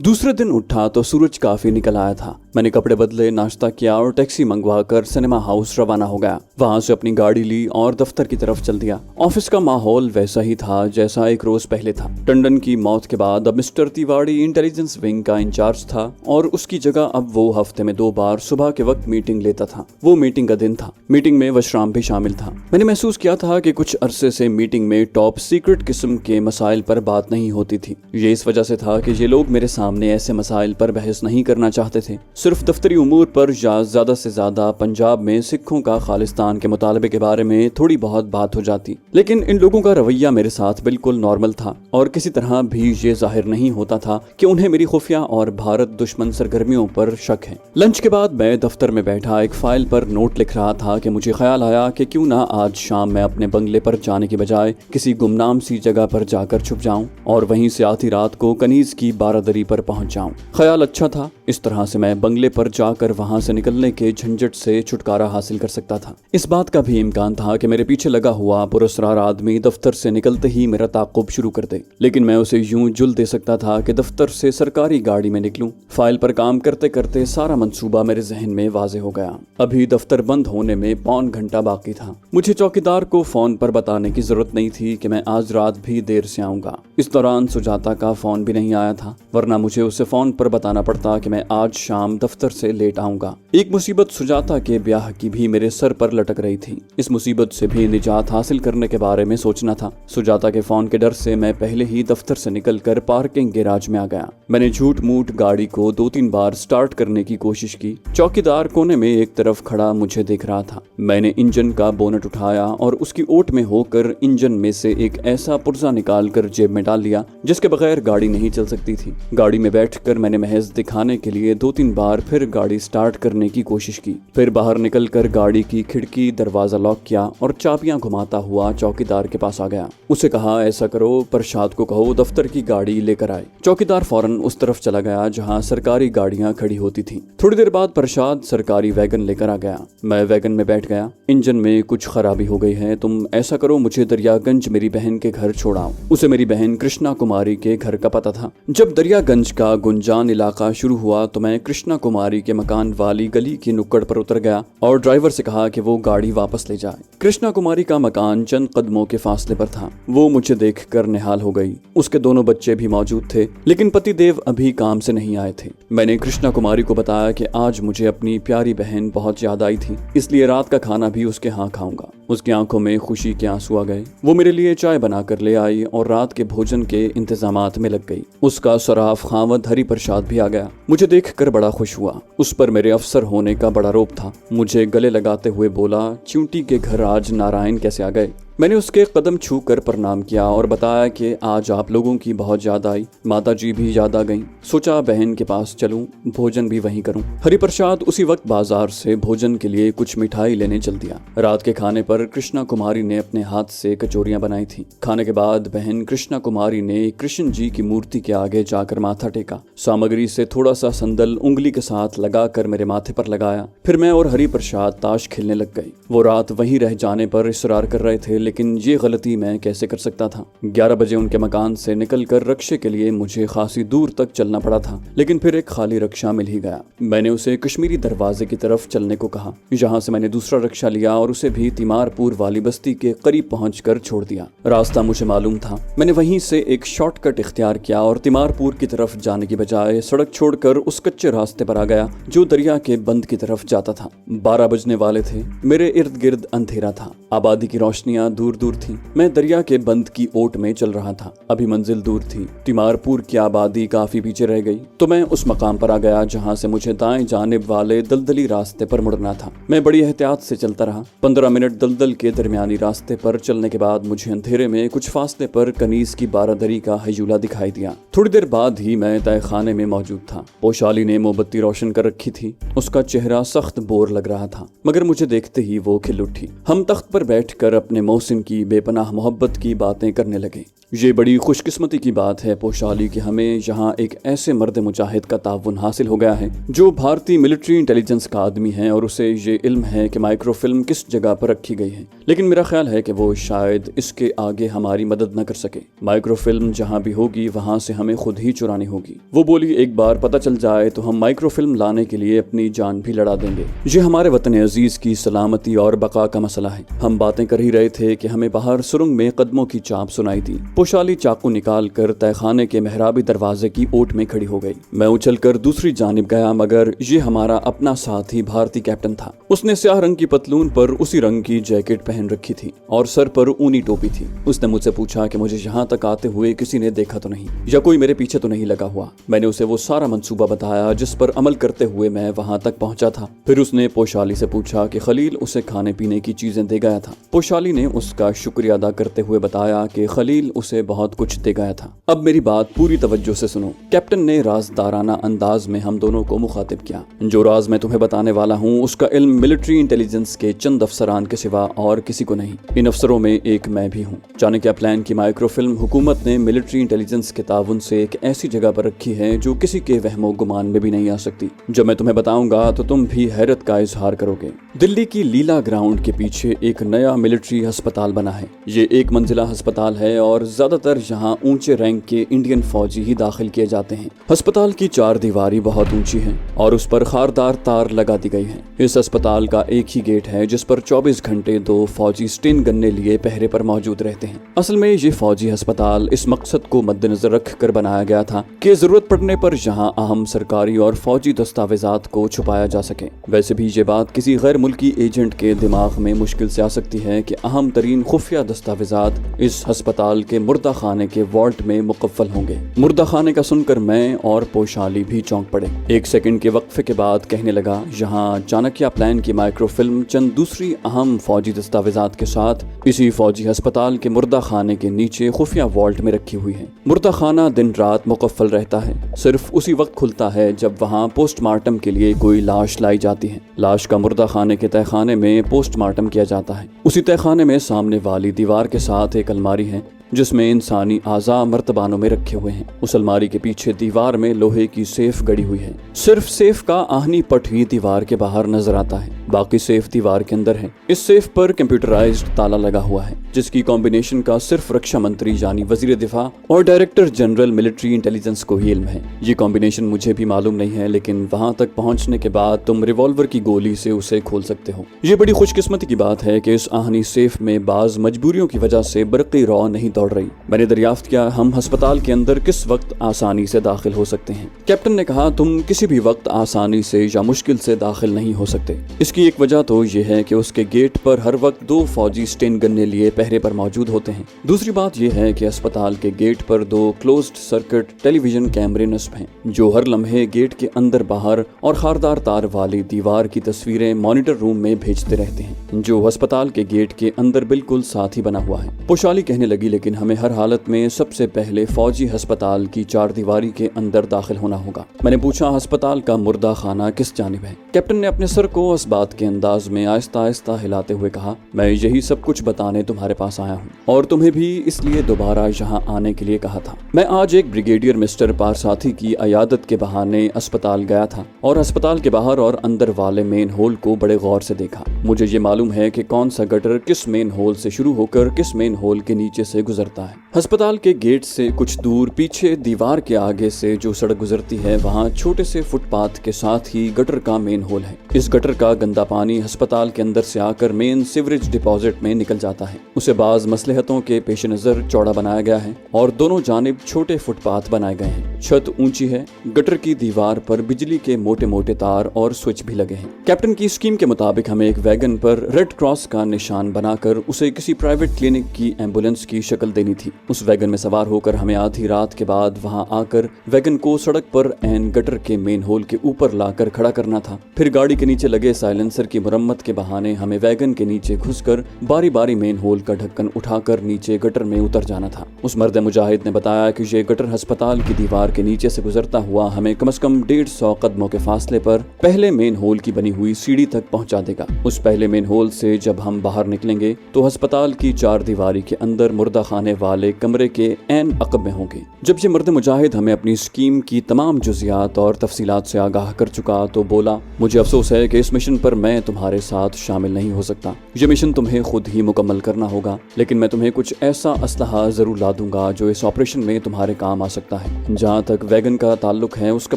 दूसरे दिन उठा तो सूरज काफी निकल आया था। मैंने कपड़े बदले, नाश्ता किया और टैक्सी मंगवा कर सिनेमा हाउस रवाना हो गया। वहां से अपनी गाड़ी ली और दफ्तर की तरफ चल दिया। ऑफिस का माहौल वैसा ही था जैसा एक रोज पहले था। टंडन की मौत के बाद अब मिस्टर तिवारी इंटेलिजेंस विंग का इंचार्ज था और उसकी जगह अब वो हफ्ते में 2 बार सुबह के वक्त मीटिंग लेता था। वो मीटिंग का दिन था। मीटिंग में वशराम भी शामिल था। मैंने महसूस किया था कि कुछ अरसे से मीटिंग में टॉप सीक्रेट किस्म के मसाइल पर बात नहीं होती थी। ये इस वजह से था कि ये लोग मेरे सामने ऐसे मसाइल पर बहस नहीं करना चाहते थे। सिर्फ दफ्तरी उमूर पर या ज्यादा से ज्यादा पंजाब में सिखों का खालिस्तान के मुतालबे के बारे में थोड़ी बहुत बात हो जाती। लेकिन इन लोगों का रवैया मेरे साथ बिल्कुल नॉर्मल था और किसी तरह भी ये जाहिर नहीं होता था कि उन्हें मेरी खुफिया और भारत दुश्मन सरगर्मियों पर शक है। लंच के बाद मैं दफ्तर में बैठा एक फाइल पर नोट लिख रहा था कि मुझे ख्याल आया कि क्यों ना आज शाम मैं अपने बंगले पर जाने की बजाय किसी गुमनाम सी जगह पर जाकर छुप जाऊं और वहीं से आधी रात को कनीज की बारादरी पर पहुंच जाऊं। ख्याल अच्छा था। इस तरह से मैं बंगले पर जाकर वहां से निकलने के झंझट से छुटकारा हासिल कर सकता था। इस बात का भी इम्कान था कि मेरे पीछे लगा हुआ पुरस्कार आदमी दफ्तर से निकलते ही मेरा ताक़ुब शुरू कर दे, लेकिन मैं उसे यूं जुल दे सकता था कि दफ्तर से सरकारी गाड़ी में निकलूं। फाइल पर काम करते करते सारा मंसूबा मेरे जहन में वाजे हो गया। अभी दफ्तर बंद होने में पौन घंटा बाकी था। मुझे चौकीदार को फोन पर बताने की जरूरत नहीं थी कि मैं आज रात भी देर से आऊंगा। इस दौरान सुजाता का फोन भी नहीं आया था, वरना मुझे उसे फोन पर बताना पड़ता कि मैं आज शाम दफ्तर से लेट आऊंगा। एक मुसीबत सुजाता के ब्याह की भी मेरे सर पर लटक रही थी। इस मुसीबत से भी निजात हासिल करने के बारे में सोचना था। सुजाता के फोन के डर से मैं पहले ही दफ्तर से निकलकर पार्किंग गैराज में आ गया। मैंने झूठ मूठ गाड़ी को 2-3 बार स्टार्ट करने की कोशिश की। चौकीदार कोने में एक तरफ खड़ा मुझे देख रहा था। मैंने इंजन का बोनट उठाया और उसकी ओट में होकर इंजन में से एक ऐसा पुर्जा निकाल कर जेब में डाल लिया जिसके बगैर गाड़ी नहीं चल सकती थी। गाड़ी में बैठकर मैंने महज दिखाने के लिए 2-3 बार फिर गाड़ी स्टार्ट करने की कोशिश की। फिर बाहर निकलकर गाड़ी की खिड़की दरवाजा लॉक किया और चाबियां घुमाता हुआ चौकीदार के पास आ गया। उसे कहा, ऐसा करो, प्रसाद को कहो दफ्तर की गाड़ी लेकर आए। चौकीदार फौरन उस तरफ चला गया जहां सरकारी गाड़ियां खड़ी होती थीं। थोड़ी देर बाद प्रसाद सरकारी वैगन लेकर आ गया। मैं वैगन में बैठ गया। इंजन में कुछ खराबी हो गई है, तुम ऐसा करो, मुझे दरियागंज मेरी बहन के घर छोड़ाओ। उसे मेरी बहन कृष्णा कुमारी के घर का पता था। जब दरियागंज का गुंजान इलाका शुरू हुआ तो मैं कृष्णा कुमारी के मकान वाली गली की नुक्कड़ पर उतर गया और ड्राइवर से कहा कि वो गाड़ी वापस ले जाए। कृष्णा कुमारी का मकान चंद कदमों के फासले पर था। वो मुझे देखकर निहाल हो गई। उसके दोनों बच्चे भी मौजूद थे, लेकिन पतिदेव अभी काम से नहीं आए थे। मैंने कृष्णा कुमारी को बताया कि आज मुझे अपनी प्यारी बहन बहुत याद आई थी, इसलिए रात का खाना भी उसके यहाँ खाऊंगा। उसकी आंखों में खुशी के आंसू आ गए। वो मेरे लिए चाय बनाकर ले आई और रात के भोजन के इंतजामात में लग गई। उसका सराफ खावद हरि प्रसाद भी आ गया। मुझे देखकर बड़ा खुश हुआ। उस पर मेरे अफसर होने का बड़ा रोब था। मुझे गले लगाते हुए बोला, च्यूंटी के घर आज नारायण कैसे आ गए? मैंने उसके कदम छू कर प्रणाम किया और बताया कि आज आप लोगों की बहुत याद आई, माता जी भी याद आ गईं। सोचा बहन के पास चलूं, भोजन भी वहीं करूं। हरिप्रसाद उसी वक्त बाजार से भोजन के लिए कुछ मिठाई लेने चल दिया। रात के खाने पर कृष्णा कुमारी ने अपने हाथ से कचौरियां बनाई थी। खाने के बाद बहन कृष्णा कुमारी ने कृष्ण जी की मूर्ति के आगे जाकर माथा टेका। सामग्री से थोड़ा सा संदल उंगली के साथ लगाकर मेरे माथे पर लगाया। फिर मैं और हरिप्रसाद ताश खेलने लग गए। वो रात वहीं रह जाने पर इसरार कर रहे थे, लेकिन ये गलती मैं कैसे कर सकता था। 11 बजे उनके मकान से निकलकर रक्शे के लिए मुझे खासी दूर तक चलना पड़ा था, लेकिन फिर एक खाली रक्शा मिल ही गया। मैंने उसे कश्मीरी दरवाजे की तरफ चलने को कहा। यहाँ से मैंने दूसरा रक्शा लिया और उसे भी तिमारपुर वाली बस्ती के करीब पहुंचकर छोड़ दिया। रास्ता मुझे मालूम था। मैंने वहीं से एक शॉर्टकट इख्तियार किया और तिमारपुर की तरफ जाने की बजाय सड़क छोड़कर उस कच्चे रास्ते पर आ गया जो दरिया के बंद की तरफ जाता था। 12 बजने वाले थे। मेरे इर्द गिर्द अंधेरा था। आबादी की रोशनियां दूर दूर थी। मैं दरिया के बंद की ओट में चल रहा था। अभी मंजिल दूर थी। तिमारपुर की आबादी काफी पीछे रह गई तो मैं उस मकाम पर आ गया जहां से मुझे दाएं जानिब वाले दलदली रास्ते पर मुड़ना था। मैं बड़ी एहतियात से चलता रहा। 15 मिनट दलदल के दरमियानी रास्ते पर चलने के बाद मुझे अंधेरे में कुछ फासले पर कनीज की बारादरी का हयूला दिखाई दिया। थोड़ी देर बाद ही मैं तय खाने में मौजूद था। पोशाली ने मोमबत्ती रोशन कर रखी थी। उसका चेहरा सख्त बोर लग रहा था, मगर मुझे देखते ही वो खिल उठी। हम तख्त पर बैठकर अपने मोहसिन की बेपनाह मोहब्बत की बातें करने लगे। یہ بڑی خوش قسمتی کی بات ہے پوشالی کہ ہمیں یہاں ایک ایسے مرد مجاہد کا تعاون حاصل ہو گیا ہے جو بھارتی ملٹری انٹیلیجنس کا آدمی ہے اور اسے یہ علم ہے کہ مائکرو فلم کس جگہ پر رکھی گئی ہے، لیکن میرا خیال ہے کہ وہ شاید اس کے آگے ہماری مدد نہ کر سکے۔ مائکرو فلم جہاں بھی ہوگی وہاں سے ہمیں خود ہی چرانی ہوگی۔ وہ بولی ایک بار پتہ چل جائے تو ہم مائکرو فلم لانے کے لیے اپنی جان بھی لڑا دیں گے۔ یہ ہمارے وطن عزیز کی سلامتی اور بقا کا مسئلہ ہے۔ ہم باتیں کر ہی رہے تھے کہ ہمیں باہر سرنگ میں قدموں کی چاپ سنائی دی۔ پوشالی چاقو نکال کر تہہ خانے کے محرابی دروازے کی اوٹ میں کھڑی ہو گئی۔ میں اچھل کر دوسری جانب گیا مگر یہ ہمارا اپنا ساتھی بھارتی کیپٹن تھا۔ اس نے سیاہ رنگ کی پتلون پر اسی رنگ کی جیکٹ پہن رکھی تھی اور سر پر اونی ٹوپی تھی۔ اس نے مجھ سے پوچھا کہ مجھے یہاں تک آتے ہوئے کسی نے دیکھا تو نہیں یا کوئی میرے پیچھے تو نہیں لگا ہوا۔ میں نے اسے وہ سارا منصوبہ بتایا جس پر عمل کرتے ہوئے میں وہاں تک پہنچا تھا۔ پھر اس نے پوشالی سے پوچھا کہ خلیل اسے کھانے پینے کی چیزیں دے گیا تھا۔ پوشالی نے اس کا شکریہ ادا کرتے ہوئے بتایا کہ خلیل اسے بہت کچھ دے گیا تھا۔ اب میری بات پوری توجہ سے سنو۔ کیپٹن نے رازدارانہ انداز میں ہم دونوں کو مخاطب کیا۔ جو راز میں تمہیں بتانے والا ہوں اس کا علم ملٹری انٹیلیجنس کے چند افسران کے سوا اور کسی کو نہیں۔ ان افسروں میں ایک میں بھی ہوں۔ جانے کیا پلان کی مائکرو فلم حکومت نے ملٹری انٹیلیجنس کے تعاون سے ایک ایسی جگہ پر رکھی ہے جو کسی کے وہم و گمان میں بھی نہیں آ سکتی۔ جب میں تمہیں بتاؤں گا تو تم بھی حیرت کا اظہار کرو گے۔ دلی کی لیلا گراؤنڈ کے پیچھے ایک نیا ملٹری ہسپتال بنا ہے۔ یہ ایک منزلہ ہسپتال ہے اور زیادہ تر یہاں اونچے رینک کے انڈین فوجی ہی داخل کیے جاتے ہیں۔ ہسپتال کی چار دیواری بہت اونچی ہے اور اس پر خاردار تار لگا دی گئی ہے۔ اس ہسپتال کا ایک ہی گیٹ ہے جس پر 24 گھنٹے 2 فوجی سٹین گننے لیے پہرے پر موجود رہتے ہیں۔ اصل میں یہ فوجی ہسپتال اس مقصد کو مد نظر رکھ کر بنایا گیا تھا کہ ضرورت پڑنے پر یہاں اہم سرکاری اور فوجی دستاویزات کو چھپایا جا سکے۔ ویسے بھی یہ بات کسی غیر ملکی ایجنٹ کے دماغ میں مشکل سے آ سکتی ہے کہ اہم ترین خفیہ دستاویزات اس ہسپتال کے مردہ خانے کے والٹ میں مقفل ہوں گے۔ مردہ خانے کا سن کر میں اور پوشالی بھی چونک پڑے۔ ایک سیکنڈ کے وقفے کے بعد کہنے لگا، یہاں چانکیہ پلان کی مائکرو فلم چند دوسری اہم فوجی دستاویزات کے ساتھ اسی فوجی ہسپتال کے مردہ خانے کے نیچے خفیہ والٹ میں رکھی ہوئی ہے۔ مردہ خانہ دن رات مقفل رہتا ہے، صرف اسی وقت کھلتا ہے جب وہاں پوسٹ مارٹم کے لیے کوئی لاش لائی جاتی ہے۔ لاش کا مردہ خانے کے تہہ خانے میں پوسٹ مارٹم کیا جاتا ہے۔ اسی تہہ خانے میں سامنے والی دیوار کے ساتھ ایک الماری ہے جس میں انسانی اعضاء مرتبانوں میں رکھے ہوئے ہیں۔ اس الماری کے پیچھے دیوار میں لوہے کی سیف گڑی ہوئی ہے۔ صرف سیف کا آہنی پٹ ہی دیوار کے باہر نظر آتا ہے، باقی سیف دیوار کے اندر ہے۔ اس سیف پر کمپیوٹرائزڈ تالا لگا ہوا ہے جس کی کمبینیشن کا صرف رکشا منتری یعنی وزیر دفاع اور ڈائریکٹر جنرل ملٹری انٹیلیجنس کو ہی علم ہے۔ یہ کمبینیشن مجھے بھی معلوم نہیں ہے لیکن وہاں تک پہنچنے کے بعد تم ریوالور کی گولی سے اسے کھول سکتے ہو۔ یہ بڑی خوش قسمتی کی بات ہے کہ اس آہنی سیف میں بعض مجبوریوں کی وجہ سے برقی رو نہیں دوڑ رہی۔ میں نے دریافت کیا ہم ہسپتال کے اندر کس وقت آسانی سے داخل ہو سکتے ہیں؟ کیپٹن نے کہا تم کسی بھی وقت آسانی سے یا مشکل سے داخل نہیں ہو سکتے۔ اس کی ایک وجہ تو یہ ہے کہ اس کے گیٹ پر ہر وقت 2 فوجی سٹین گننے لیے پہرے پر موجود ہوتے ہیں۔ دوسری بات یہ ہے کہ اسپتال کے گیٹ پر 2 کلوزڈ سرکٹ ٹیلی ویژن کیمرے نصب ہیں جو ہر لمحے گیٹ کے اندر باہر اور خاردار تار والی دیوار کی تصویریں مانیٹر روم میں بھیجتے رہتے ہیں جو ہسپتال کے گیٹ کے اندر بالکل ساتھ ہی بنا ہوا ہے۔ پوشالی کہنے لگی لیکن ہمیں ہر حالت میں سب سے پہلے فوجی ہسپتال کی 4 دیواری کے اندر داخل ہونا ہوگا۔ میں نے پوچھا ہسپتال کا مردہ خانہ کس جانب ہے؟ کیپٹن نے اپنے سر کو اس بات کے انداز میں آہستہ آہستہ ہلاتے ہوئے کہا میں یہی سب کچھ بتانے تمہارے پاس آیا ہوں اور تمہیں بھی اس لیے دوبارہ یہاں آنے کے لیے کہا تھا۔ میں آج ایک بریگیڈیئر مسٹر پارساتھی کی عیادت کے بہانے اسپتال گیا تھا اور اسپتال کے باہر اور اندر والے مین ہول کو بڑے غور سے دیکھا۔ مجھے یہ معلوم ہے کہ کون سا گٹر کس مین ہول سے شروع ہو کر کس مین ہول کے نیچے سے گزرتا ہے۔ ہسپتال کے گیٹ سے کچھ دور پیچھے دیوار کے آگے سے جو سڑک گزرتی ہے وہاں چھوٹے سے فٹ پاتھ کے ساتھ ہی گٹر کا مین ہول ہے۔ اس گٹر کا گندا پانی ہسپتال کے اندر سے آ کر مین سیوریج ڈپازٹ میں نکل جاتا ہے۔ اسے بعض مصلحتوں کے پیش نظر چوڑا بنایا گیا ہے اور دونوں جانب چھوٹے فٹ پاتھ بنائے گئے ہیں۔ چھت اونچی ہے، گٹر کی دیوار پر بجلی کے موٹے موٹے تار اور سوئچ بھی لگے ہیں۔ کیپٹن کی اسکیم کے مطابق ہمیں ایک ویگن پر ریڈ کراس کا نشان بنا کر اسے کسی پرائیویٹ کلینک کی ایمبولینس کی شکل دینی تھی۔ اس ویگن میں سوار ہو کر ہمیں آدھی رات کے بعد وہاں آ کر ویگن کو سڑک پر این گٹر کے مین ہول کے اوپر لا کر کھڑا کرنا تھا۔ پھر گاڑی کے نیچے لگے سائلنسر کی مرمت کے بہانے ہمیں ویگن کے نیچے گھس کر باری باری مین ہول کا ڈھکن اٹھا کر نیچے گٹر میں اتر جانا تھا۔ اس مرد مجاہد نے بتایا کہ یہ گٹر ہسپتال کی دیوار کے نیچے سے گزرتا ہوا ہمیں کم از کم 150 قدموں کے فاصلے پر پہلے مین ہول کی بنی ہوئی سیڑھی تک پہنچا دے گا۔ اس پہلے مین ہول سے جب ہم باہر نکلیں گے تو ہسپتال کی 4 دیواری کے اندر مردہ خانے والے कमरे के ऐन अक़ब में होंगे। जब ये मर्द मुजाहिद हमें अपनी स्कीम की तमाम जुज़ियात और तफसीलात से आगाह कर चुका तो बोला, मुझे अफसोस है कि इस मिशन पर मैं तुम्हारे साथ शामिल नहीं हो सकता। ये मिशन तुम्हें खुद ही मुकम्मल करना होगा, लेकिन मैं तुम्हें कुछ ऐसा असलहा ज़रूर ला दूंगा जो इस ऑपरेशन में तुम्हारे काम आ सकता है। जहाँ तक वैगन का ताल्लुक है उसका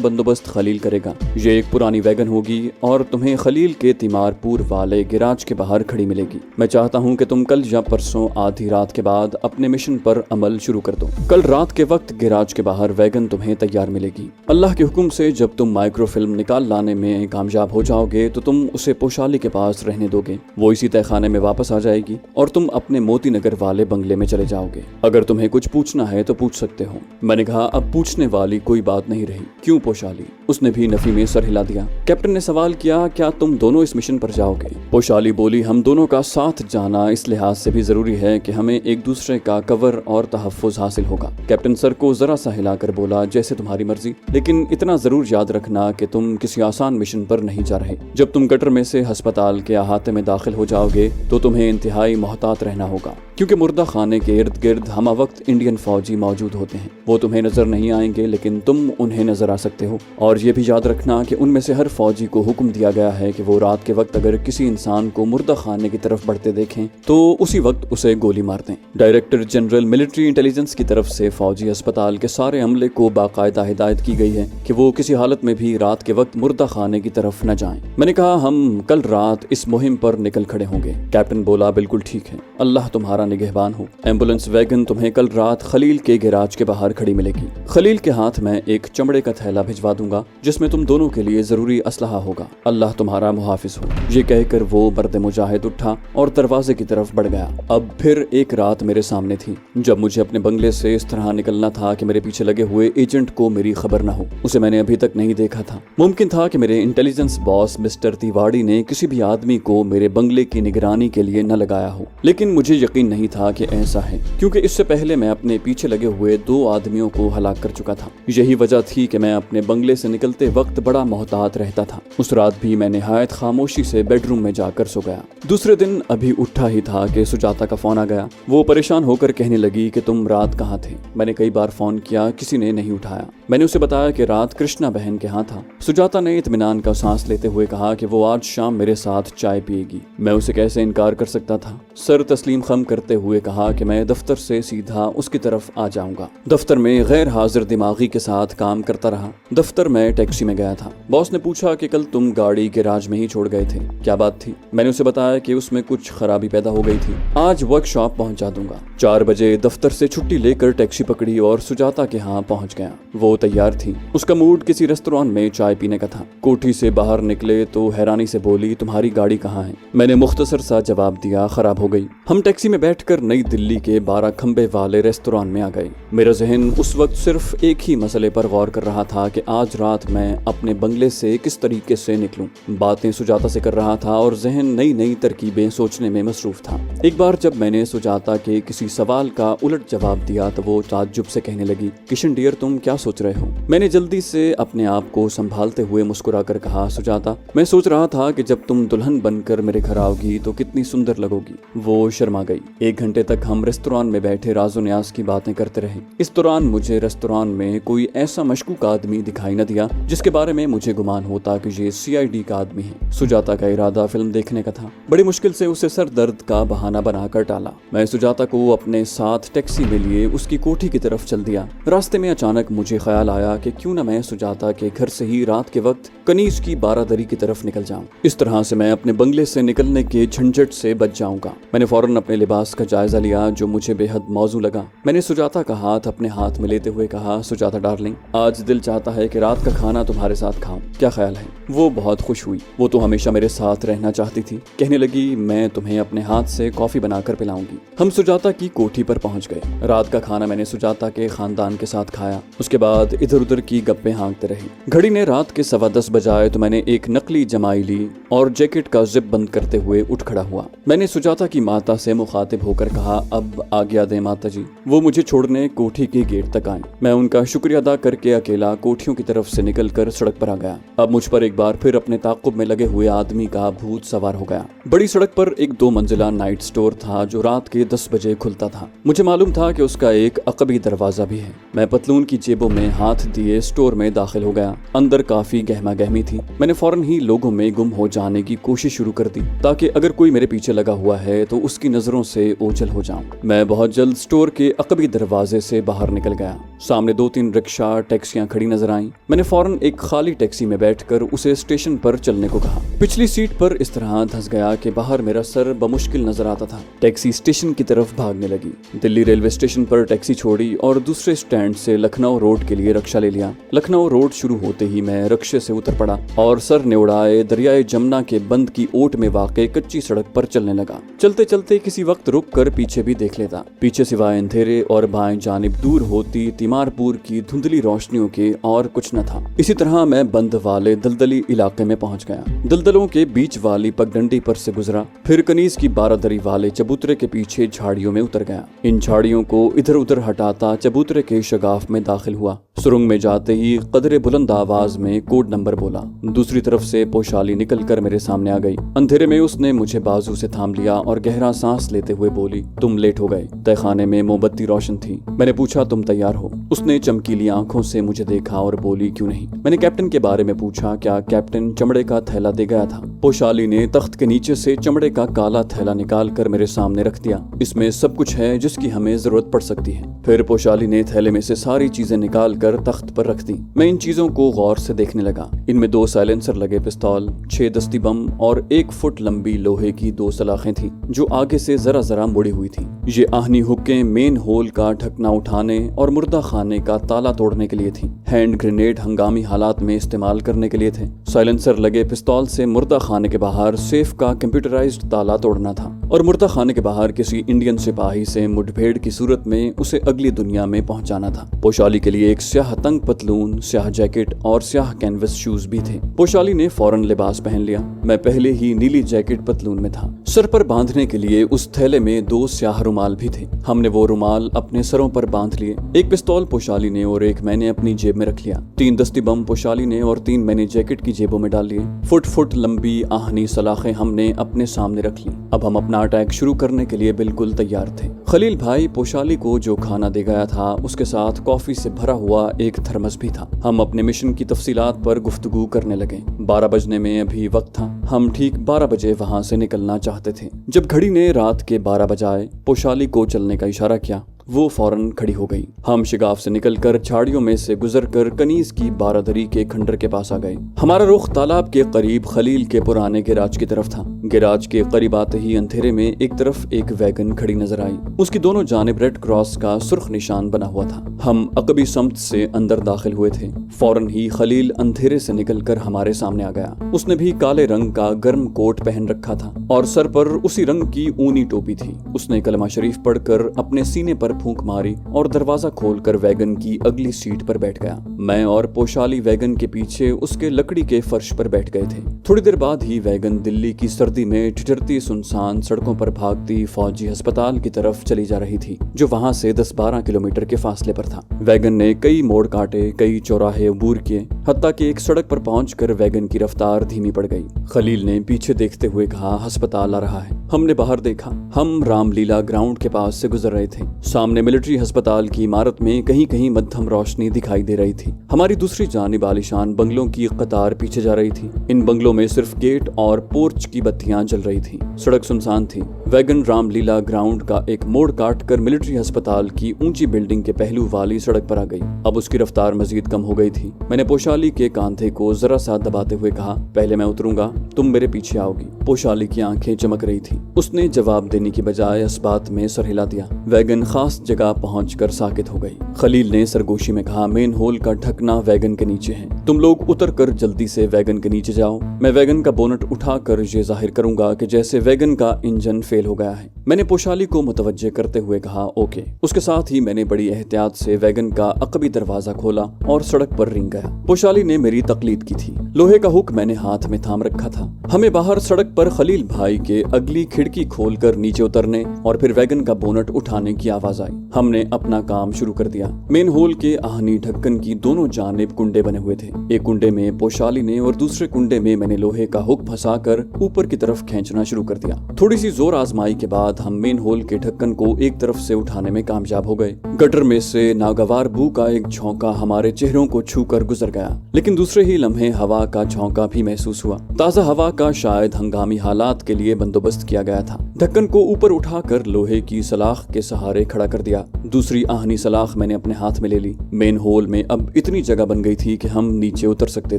बंदोबस्त खलील करेगा। ये एक पुरानी वैगन होगी और तुम्हें खलील के तिमारपुर वाले गिराज के बाहर खड़ी मिलेगी। मैं चाहता हूँ कि तुम कल या परसों आधी रात के बाद अपने मिशन पर अमल शुरू कर दो। कल रात के वक्त गिराज के बाहर वैगन तुम्हें तैयार मिलेगी। अल्लाह के हुक्म से जब तुम माइक्रोफिल्म निकाल लाने में कामयाब हो जाओगे तो तुम उसे पोशाली के पास रहने दोगे। वो इसी तहखाने में वापस आ जाएगी और तुम अपने मोती नगर वाले बंगले में चले जाओगे। अगर तुम्हें कुछ पूछना है तो पूछ सकते हो। मैंने कहा, अब पूछने वाली कोई बात नहीं रही। क्यों पोशाली? उसने भी नफी में सर हिला दिया। कैप्टन ने सवाल किया, क्या तुम दोनों इस मिशन पर जाओगे? पोशाली बोली, हम दोनों का साथ जाना इस लिहाज से भी जरूरी है कि हमें एक दूसरे का कवर और तहफ़्फ़ुज़ हासिल होगा। कैप्टन सर को जरा सा हिलाकर बोला, जैसे तुम्हारी मर्जी, लेकिन इतना जरूर याद रखना कि तुम किसी आसान मिशन पर नहीं जा रहे। जब तुम गटर में से अस्पताल के अहाते में दाखिल हो जाओगे तो तुम्हें इंतहाई मोहतात रहना होगा, क्योंकि मुर्दा खाने के इर्द गिर्द हमा वक्त इंडियन फौजी मौजूद होते हैं। वो तुम्हें नजर नहीं आएंगे लेकिन तुम उन्हें नजर आ सकते हो। और ये भी याद रखना कि उनमें से हर फौजी को हुक्म दिया गया है कि वो रात के वक्त अगर किसी इंसान को मुर्दा खाने की तरफ बढ़ते देखें तो उसी वक्त उसे गोली मार दें। डायरेक्टर जनरल मिलिट्री इंटेलिजेंस की तरफ से फौजी अस्पताल के सारे अमले को बाकायदा हिदायत की गई है कि वो किसी हालत में भी रात के वक्त मुर्दा खाने की तरफ न जाएं। मैंने कहा, हम कल रात इस मुहिम पर निकल खड़े होंगे। कैप्टन बोला, बिल्कुल ठीक है, अल्लाह तुम्हारा निगहबान हो। एम्बुलेंस वैगन तुम्हें कल रात खलील के गैराज के बाहर खड़ी मिलेगी। खलील के हाथ में एक चमड़े का थैला भिजवा दूंगा जिसमें तुम दोनों के लिए जरूरी असलहा होगा। अल्लाह तुम्हारा मुहाफिज हो। ये कहकर वो मर्द मुजाहिद उठा और दरवाजे की तरफ बढ़ गया। अब फिर एक रात मेरे सामने थी जब मुझे अपने बंगले से इस तरह निकलना था कि मेरे पीछे लगे हुए एजेंट को मेरी खबर न हो। उसे मैंने अभी तक नहीं देखा था। मुमकिन था कि मेरे इंटेलिजेंस बॉस मिस्टर तिवाड़ी ने किसी भी आदमी को मेरे बंगले की निगरानी के लिए न लगाया हो, लेकिन मुझे यकीन नहीं था कि ऐसा है, क्योंकि इससे पहले मैं अपने पीछे लगे हुए 2 आदमियों को हलाक कर चुका था। यही वजह थी कि मैं अपने बंगले से निकलते वक्त बड़ा मोहतात रहता था। उस रात भी मैं निहायत खामोशी से बेडरूम में जाकर सो गया। दूसरे दिन अभी उठा ही था कि सुजाता का फोन आ गया। वो परेशान होकर कहने लगी कि तुम रात कहाँ थे? मैंने कई बार फोन किया, किसी ने नहीं उठाया। मैंने उसे बताया कि रात कृष्णा बहन के यहाँ था। सुजाता ने इत्मीनान का सांस लेते हुए कहा कि वो आज शाम मेरे साथ चाय पिएगी। मैं उसे कैसे इनकार कर सकता था। सर तस्लीम खम करते हुए कहा कि मैं दफ्तर से सीधा उसकी तरफ आ जाऊंगा। दफ्तर में गैर हाजिर दिमागी के साथ काम करता रहा। दफ्तर में टैक्सी में गया था। बॉस ने पूछा कि कल तुम गाड़ी गैराज में ही छोड़ गए थे, क्या बात थी? मैंने उसे बताया कि उसमें कुछ खराबी पैदा हो गई थी, आज वर्कशॉप पहुंचा दूंगा। 4 बजे दफ्तर से छुट्टी लेकर टैक्सी पकड़ी और सुजाता के यहाँ पहुंच गया। वो तैयार थी। उसका मूड किसी रेस्टोरेंट में चाय पीने का था। कोठी से बाहर निकले तो हैरानी से बोली, तुम्हारी गाड़ी कहाँ है? मैंने मुख्तसर सा जवाब दिया, खराब हो गई। हम टैक्सी में बैठकर नई दिल्ली के 12 खंबे वाले रेस्टोरेंट में आ गए। मेरा जहन उस वक्त सिर्फ एक ही मसले पर गौर कर रहा था कि आज रात मैं अपने बंगले से किस तरीके से निकलूं। बातें सुजाता से कर रहा था और जहन नई नई तरकीबें सोचने में मसरूफ था। एक बार जब मैंने सुजाता के किसी सवाल का उलट जवाब दिया तो वो ताज्जुब से कहने लगी, किशन डियर, तुम क्या सोच रहे हो? मैंने जल्दी से अपने आप को संभालते हुए मुस्कुरा कर कहा, सुजाता, मैं सोच रहा था कि जब तुम दुल्हन बनकर मेरे घर आओगी तो कितनी सुंदर लगोगी। वो शर्मा गई। 1 घंटे तक हम रेस्टोरेंट में बैठे राजो न्याज की बातें करते रहे। इस दौरान मुझे रेस्टोरेंट में कोई ऐसा मशकूक आदमी दिखाई न दिया जिसके बारे में मुझे गुमान होता कि ये CID का आदमी है। सुजाता का इरादा फिल्म देखने का था। बड़ी मुश्किल से उसे सर दर्द का बहाना बनाकर टाला। मैं सुजाता को अपने साथ टैक्सी में लिए उसकी कोठी की तरफ चल दिया। रास्ते में अचानक मुझे ख्याल आया कि क्यों न मैं सुजाता के घर से ही रात के वक्त कनीज की बारादरी की तरफ निकल जाऊं। इस तरह से मैं अपने बंगले से निकलने के झंझट से बच जाऊंगा। मैंने फौरन अपने लिबास का जायजा लिया जो मुझे बेहद मौजू लगा। मैंने सुजाता का हाथ अपने हाथ में लेते हुए कहा, सुजाता डार्लिंग, आज दिल चाहता है कि रात का खाना तुम्हारे साथ खाऊं, क्या ख्याल है? वो बहुत खुश हुई। वो तो हमेशा मेरे साथ रहना चाहती थी। कहने लगी, मैं तुम्हें अपने हाथ से कॉफी बनाकर पिलाऊंगी। हम सुजाता की कोठी पर पहुंच गए। रात का खाना मैंने सुजाता के खानदान के साथ खाया। उसके बाद इधर उधर की गप्पे हाँकते रहे। घड़ी ने रात के 10:15 बजाए तो मैंने एक नकली जमाई ली और जैकेट का जिप बंद करते हुए उठ खड़ा हुआ। मैंने सुजाता की माता से मुखातिब होकर कहा, अब आज्ञा दें माता जी। वो मुझे छोड़ने कोठी के गेट तक आए। मैं उनका शुक्रिया अदा करके अकेला कोठियों की तरफ से निकलकर सड़क पर आ गया। अब मुझ पर एक बार फिर अपने ताक़ुब में लगे हुए आदमी का भूत सवार हो गया। बड़ी सड़क पर एक 2 मंजिला नाइट स्टोर था जो रात के 10 बजे खुलता था। मुझे मालूम था कि उसका एक अकबी दरवाजा भी है। मैं पतलून की जेबों में हाथ दिए स्टोर में दाखिल हो गया। अंदर काफी गहमा गहमी थी। मैंने फौरन ही लोगों में गुम हो जाने की कोशिश शुरू कर दी ताकि अगर कोई मेरे पीछे लगा हुआ है तो उसकी नजरों से ओझल हो जाऊं। मैं बहुत जल्द स्टोर के अकबी दरवाजे से बाहर निकल गया। सामने 2-3 रिक्शा टैक्सियां खड़ी नजर आईं। मैंने फौरन एक खाली टैक्सी में बैठकर उसे स्टेशन पर चलने को कहा। पिछली सीट पर इस तरह धंस गया कि बाहर मेरा सर बमुश्किल नजर आता था। टैक्सी स्टेशन की तरफ भागने लगी। दिल्ली रेलवे स्टेशन पर टैक्सी छोड़ी और दूसरे स्टैंड से लखनऊ रोड के लिए रिक्शा ले लिया। लखनऊ रोड शुरू होते ही मैं रिक्शे से उतर पड़ा और सर नेवड़ाए दरियाए जमुना के बंद की ओट में वाक़ कच्ची सड़क पर चलने लगा। चलते चलते किसी वक्त रुक कर पीछे भी देख लेता। पीछे सिवाय अंधेरे और बाएं जानिब दूर होती तिमारपुर की धुंधली रोशनियों के और कुछ न था। इसी तरह मैं बंद वाले दलदली इलाके में पहुंच गया। दलदलों के बीच वाली पगडंडी पर से गुजरा, फिर कनीज की बारादरी वाले चबूतरे के पीछे झाड़ियों में उतर गया। इन झाड़ियों को इधर उधर हटाता चबूतरे के शगाफ में दाखिल हुआ। सुरंग में जाते ही कदरे बुलंद आवाज में कोड नंबर बोला। दूसरी तरफ से पोशाली निकल कर मेरे सामने आ गई। अंधेरे में उसने मुझे बाजू से थाम लिया और गहरा सांस लेते हुए बोली, तुम लेट हो गए। तहखाने में मोमबत्ती रोशन थी। मैंने पूछा, तुम तैयार हो? उसने चमकीली आंखों से मुझे देखा और बोली, क्यों नहीं। मैंने कैप्टन के बारे में पूछा, क्या कैप्टन चमड़े का थैला दे गया था? पोशाली ने तख्त के नीचे से चमड़े का काला थैला निकाल कर मेरे सामने रख दिया। इसमें सब कुछ है जिसकी हमें जरूरत पड़ सकती है। फिर पोशाली ने थैले में से सारी चीजें निकाल कर तख्त पर रख दी। मैं इन चीजों को गौर से देखने लगा। इनमें 2 साइलेंसर लगे पिस्तौल, 6 दस्ती बम और 1 फुट लंबी लोहे की 2 सलाखें थी जो आगे से जरा जरा मुड़ी हुई थी। ये आहनी हुक्के मेन होल का ढकना उठाने और मुर्दा खाने का ताला तोड़ने के लिए थी। हैंड ग्रेनेड हंगामी हालात में इस्तेमाल करने के लिए थे। साइलेंसर लगे पिस्तौल से मुर्दा खाने के बाहर सेफ का कंप्यूटराइज्ड ताला तोड़ना था और मुर्दा खाने के बाहर किसी इंडियन सिपाही से मुठभेड़ की सूरत में उसे अगली दुनिया में पहुंचाना था। पोशाली के लिए एक स्याह तंग पतलून, स्याह जैकेट और स्याह कैनवस शूज भी थे। पोशाली ने फौरन लिबास पहन लिया। मैं पहले ही नीली जैकेट पतलून में था। सर पर बांधने के लिए उस थैले में 2 स्याह रुमाल भी थे। हमने वो रुमाल अपने सरों पर बांध लिए। एक पिस्तौल पोशाली ने और एक मैंने अपनी जेब में रख लिया। 3 दस्ती बम पोशाली ने और 3 मैंने जैकेट की जेबों में डाल लिए। फुट लंबी आहनी सलाखें हमने अपने सामने रख ली। अब हम अपना अटैक शुरू करने के लिए बिल्कुल तैयार थे। खलील भाई पोशाली को जो खाना दे गया था उसके साथ कॉफी से भरा हुआ एक थर्मस भी था। हम अपने मिशन की तफसीलात पर गुफ्तगू करने लगे। 12 बजने में अभी वक्त था। हम ठीक 12 बजे वहां से निकलना चाहते थे। जब घड़ी ने रात के 12 बजाए पोशाली को चलने का इशारा किया, वो फौरन खड़ी हो गई। हम शिगाफ से निकलकर झाड़ियों में से गुजरकर कनीज की बारादरी के खंडर के पास आ गए। हमारा रुख तालाब के करीब खलील के पुराने गैराज की तरफ था। गैराज के करीब आते ही अंधेरे में एक तरफ एक वैगन खड़ी नजर आई। उसकी दोनों जानिब रेड क्रॉस का सुर्ख निशान बना हुआ था। हम अकबी सम्त से अंदर दाखिल हुए थे। फौरन ही खलील अंधेरे से निकलकर हमारे सामने आ गया। उसने भी काले रंग का गर्म कोट पहन रखा था और सर पर उसी रंग की ऊनी टोपी थी। उसने कलमा शरीफ पढ़कर अपने सीने पर फूंक मारी और दरवाजा खोलकर वैगन की अगली सीट पर बैठ गया। मैं और पोशाली वैगन के पीछे उसके लकड़ी के फर्श पर बैठ गए थे। थोड़ी देर बाद ही वैगन दिल्ली की सर्दी में ठिठुरती सुनसान सड़कों पर भागती फौजी अस्पताल की तरफ चली जा रही थी जो वहां से 10-12 किलोमीटर के फासले पर था। वैगन ने कई मोड़ काटे, कई चौराहे अबूर किए, हत्ता कि एक सड़क पर पहुंचकर वैगन की रफ्तार धीमी पड़ गई। खलील ने पीछे देखते हुए कहा, अस्पताल आ रहा है। हमने बाहर देखा। हम रामलीला ग्राउंड के पास से गुजर रहे थे। सामने मिलिट्री अस्पताल की इमारत में कहीं कहीं मध्यम रोशनी दिखाई दे रही थी। हमारी दूसरी जानिब आलीशान बंगलों की कतार पीछे जा रही थी। इन बंगलों में सिर्फ गेट और पोर्च की बत्तियां जल रही थी। सड़क सुनसान थी। वैगन रामलीला ग्राउंड का एक मोड़ काट कर मिलिट्री अस्पताल की ऊंची बिल्डिंग के पहलू वाली सड़क पर आ गई। अब उसकी रफ्तार मजीद कम हो गई थी। मैंने पोशाली के कांधे को जरा सा दबाते हुए कहा, पहले मैं उतरूंगा, तुम मेरे पीछे आओगी। पोशाली की आंखें चमक रही थी। उसने जवाब देने की बजाय इस बात में सर हिला दिया। वैगन खास जगह पहुंचकर साकित हो गई। खलील ने सरगोशी में कहा, मेन होल का ढकना वैगन के नीचे है। तुम लोग उतर कर जल्दी से वैगन के नीचे जाओ। मैं वैगन का बोनट उठाकर ये जाहिर करूंगा कि जैसे वैगन का इंजन फेल हो गया है। मैंने पोशाली को मुतवज्जे करते हुए कहा, ओके। उसके साथ ही मैंने बड़ी एहतियात से वैगन का अकबी दरवाजा खोला और सड़क पर रिंग गया। पोशाली ने मेरी तकलीद की थी। लोहे का हुक मैंने हाथ में थाम रखा था। हमें बाहर सड़क पर खलील भाई के अगली ही खिड़की खोलकर नीचे उतरने और फिर वैगन का बोनट उठाने की आवाज आई। हमने अपना काम शुरू कर दिया। मेन होल के आहनी ढक्कन की दोनों जानिब कुंडे बने हुए थे। एक कुंडे में पोशाली ने और दूसरे कुंडे में मैंने लोहे का हुक फंसाकर ऊपर की तरफ खींचना शुरू कर दिया। थोड़ी सी जोर आजमाई के बाद हम मेन होल के ढक्कन को एक तरफ से उठाने में कामयाब हो गए। गटर में से नागवार बू का एक झोंका हमारे चेहरों को छूकर गुजर गया, लेकिन दूसरे ही लम्हे हवा का झोंका भी महसूस हुआ। ताजा हवा का शायद हंगामी हालात के लिए बंदोबस्त किया गया था। ढक्कन को ऊपर उठाकर लोहे की सलाख के सहारे खड़ा कर दिया। दूसरी आहनी सलाख मैंने अपने हाथ में ले ली। मेन होल में अब इतनी जगह बन गई थी कि हम नीचे उतर सकते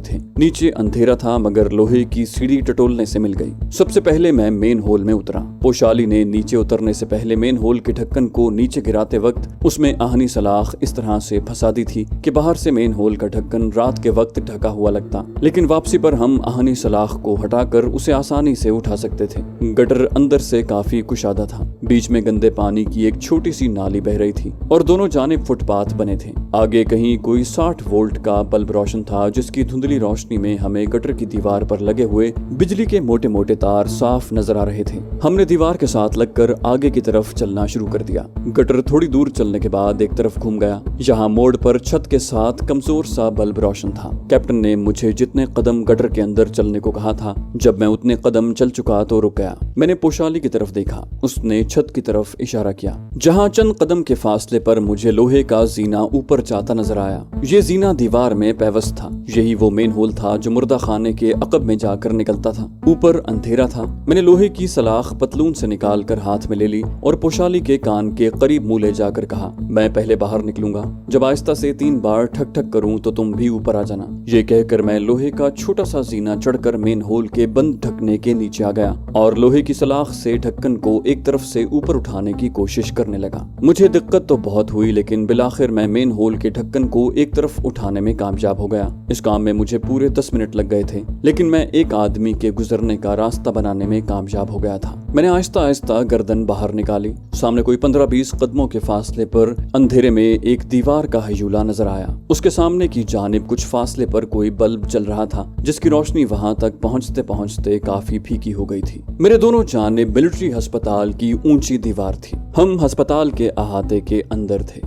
थे। नीचे अंधेरा था मगर लोहे की सीढ़ी टटोलने से मिल गई। सबसे पहले मैं मेन होल में उतरा। पोशाली ने नीचे उतरने से पहले मेन होल के ढक्कन को नीचे गिराते वक्त उसमें आहनी सलाख इस तरह से फंसा दी थी कि बाहर से मेन होल का ढक्कन रात के वक्त ढका हुआ लगता, लेकिन वापसी पर हम आहनी सलाख को हटाकर उसे आसानी से उठा सकते थे। गटर अंदर से काफी कुशादा था। बीच में गंदे पानी की एक छोटी सी नाली बह रही थी और दोनों जानिब फुटपाथ बने थे। आगे कहीं कोई 60 वोल्ट का बल्ब रोशन था, जिसकी धुंधली रोशनी में हमें गटर की दीवार पर लगे हुए बिजली के मोटे मोटे तार साफ नजर आ रहे थे। हमने दीवार के साथ लगकर आगे की तरफ चलना शुरू कर दिया। गटर थोड़ी दूर चलने के बाद एक तरफ घूम गया। यहाँ मोड़ पर छत के साथ कमजोर सा बल्ब रोशन था। कैप्टन ने मुझे जितने कदम गटर के अंदर चलने को कहा था, जब मैं उतने कदम चल चुका तो रुक गया। मैंने पोशाली की तरफ देखा। उसने छत की तरफ इशारा किया, जहाँ चंद कदम के फासले पर मुझे लोहे का जीना ऊपर जाता नजर आया। ये जीना दीवार में पैवस्त था। यही वो मेन होल था जो मुर्दा खाने के अकब में जाकर निकलता था। ऊपर अंधेरा था। मैंने लोहे की सलाख पतलून से निकाल कर हाथ में ले ली और पोशाली के कान के करीब मुंह ले जाकर कहा, मैं पहले बाहर निकलूंगा। जब आहिस्ता से 3 बार ठक ठक करूं तो तुम भी ऊपर आ जाना। ये कहकर मैं लोहे का छोटा सा जीना चढ़कर मेन होल के बंद ढकने के नीचे आ गया और लोहे की सलाख से ढक्कन को एक तरफ से ऊपर उठाने की कोशिश करने लगा। मुझे दिक्कत तो बहुत हुई, लेकिन बिलाखिर मैं मेन होल के ढक्कन को एक तरफ उठाने में कामयाब हो गया। इस काम में मुझे पूरे 10 मिनट लग गए थे, लेकिन मैं एक आदमी के गुजरने का रास्ता बनाने में कामयाब हो गया था। मैंने आहिस्ता आहिस्ता गर्दन बाहर निकाली। सामने कोई 15-20 कदमों के फासले पर अंधेरे में एक दीवार का हयूला नजर आया। उसके सामने की जानिब कुछ फासले पर कोई बल्ब जल रहा था, जिसकी रोशनी वहां तक पहुंचते पहुंचते काफी फीकी हो गई थी। मेरे दोनों जानिब मिलिट्री अस्पताल की ऊंची दीवार थी। हम अस्पताल के अहाते के अंदर थे।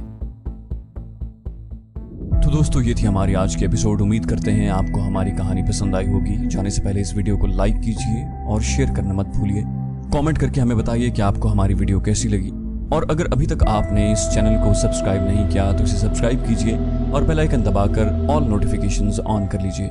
तो दोस्तों, ये थी हमारी आज की एपिसोड। उम्मीद करते हैं आपको हमारी कहानी पसंद आई होगी। जाने से पहले इस वीडियो को लाइक कीजिए और शेयर करना मत भूलिए। कमेंट करके हमें बताइए कि आपको हमारी वीडियो कैसी लगी। और अगर अभी तक आपने इस चैनल को सब्सक्राइब नहीं किया तो इसे सब्सक्राइब कीजिए और बेल आइकन दबाकर ऑल नोटिफिकेशंस ऑन कर लीजिए।